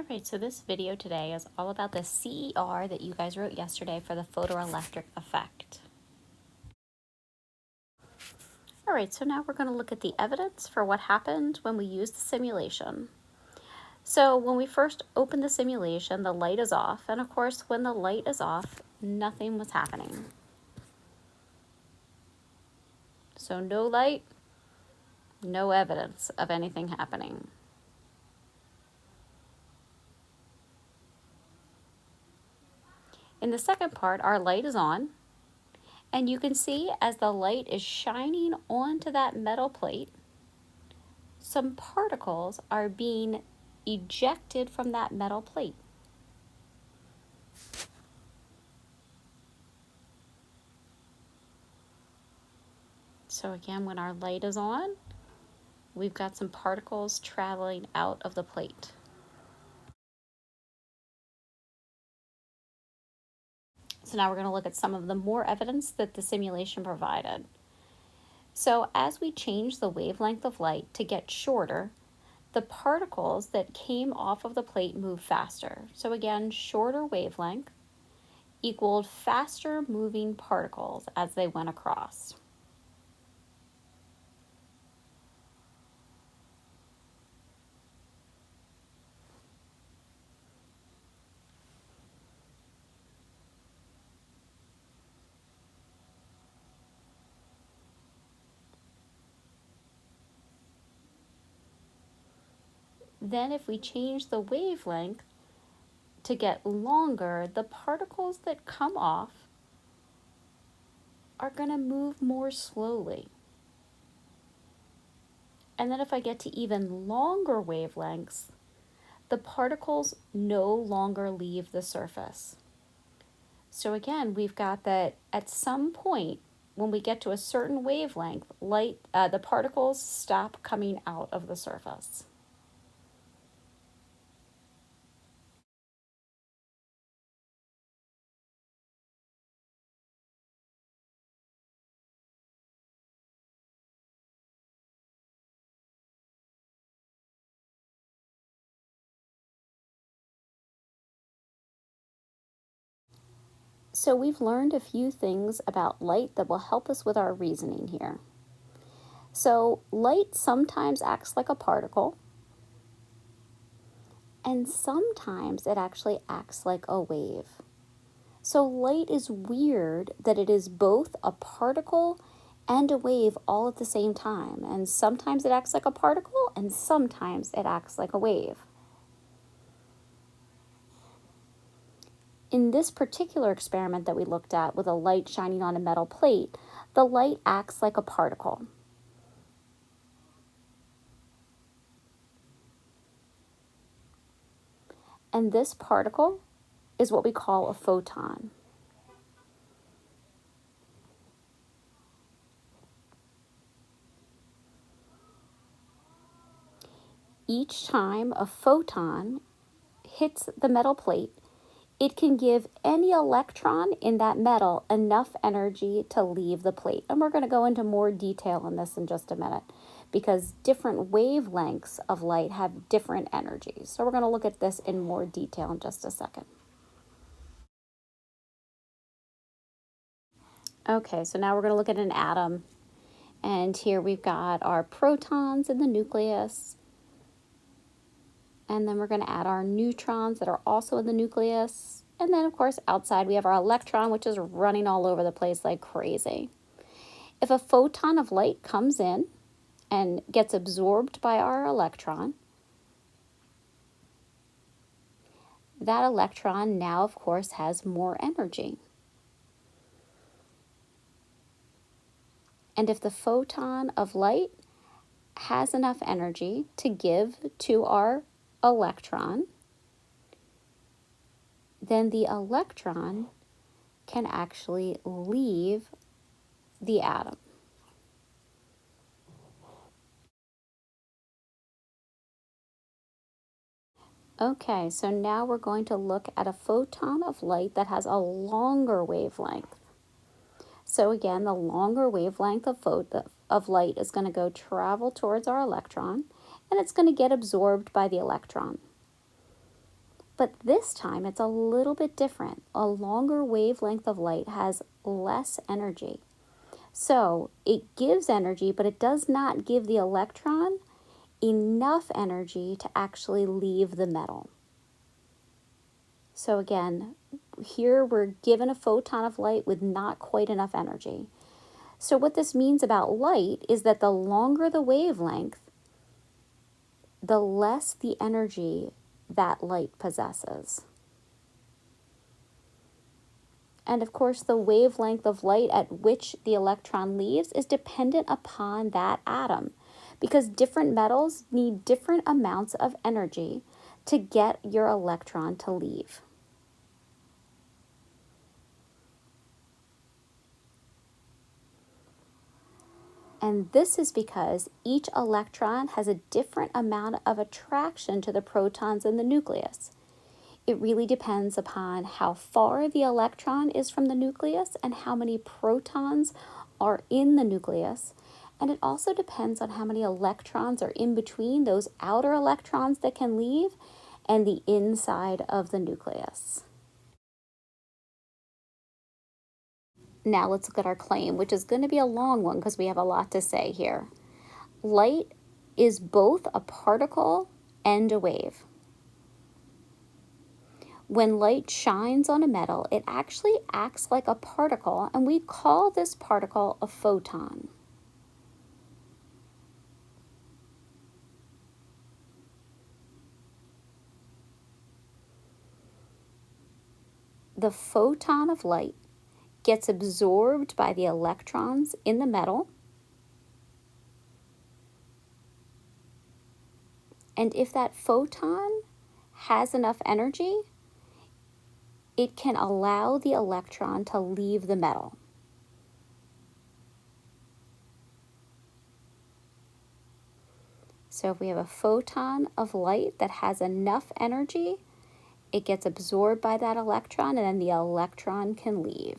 All right, so this video today is all about the CER that you guys wrote yesterday for the photoelectric effect. All right, so now we're going to look at the evidence for what happened when we used the simulation. So when we first opened the simulation, the light is off, and of course, when the light is off, nothing was happening. So no light, no evidence of anything happening. In the second part, our light is on, and you can see as the light is shining onto that metal plate, some particles are being ejected from that metal plate. So again, when our light is on, we've got some particles traveling out of the plate. So now we're going to look at some of the more evidence that the simulation provided. So as we change the wavelength of light to get shorter, the particles that came off of the plate move faster. So again, shorter wavelength equaled faster moving particles as they went across. Then if we change the wavelength to get longer, the particles that come off are going to move more slowly. And then if I get to even longer wavelengths, the particles no longer leave the surface. So again, we've got that at some point, when we get to a certain wavelength, the particles stop coming out of the surface. So we've learned a few things about light that will help us with our reasoning here. So light sometimes acts like a particle, and sometimes it actually acts like a wave. So light is weird that it is both a particle and a wave all at the same time. And sometimes it acts like a particle and sometimes it acts like a wave. In this particular experiment that we looked at with a light shining on a metal plate, the light acts like a particle. And this particle is what we call a photon. Each time a photon hits the metal plate, it can give any electron in that metal enough energy to leave the plate. And we're going to go into more detail on this in just a minute because different wavelengths of light have different energies. So we're going to look at this in more detail in just a second. Okay, so now we're going to look at an atom. And here we've got our protons in the nucleus. And then we're going to add our neutrons that are also in the nucleus. And then, of course, outside we have our electron, which is running all over the place like crazy. If a photon of light comes in and gets absorbed by our electron, that electron now, of course, has more energy. And if the photon of light has enough energy to give to our electron, then the electron can actually leave the atom. Okay, so now we're going to look at a photon of light that has a longer wavelength. So again, the longer wavelength of light is going to go travel towards our electron, and it's going to get absorbed by the electron. But this time it's a little bit different. A longer wavelength of light has less energy. So it gives energy, but it does not give the electron enough energy to actually leave the metal. So again, here we're given a photon of light with not quite enough energy. So what this means about light is that the longer the wavelength, the less the energy that light possesses. And of course, the wavelength of light at which the electron leaves is dependent upon that atom, because different metals need different amounts of energy to get your electron to leave. And this is because each electron has a different amount of attraction to the protons in the nucleus. It really depends upon how far the electron is from the nucleus and how many protons are in the nucleus. And it also depends on how many electrons are in between those outer electrons that can leave and the inside of the nucleus. Now let's look at our claim, which is going to be a long one because we have a lot to say here. Light is both a particle and a wave. When light shines on a metal, it actually acts like a particle, and we call this particle a photon. The photon of light gets absorbed by the electrons in the metal, and if that photon has enough energy, it can allow the electron to leave the metal. So if we have a photon of light that has enough energy, it gets absorbed by that electron, and then the electron can leave.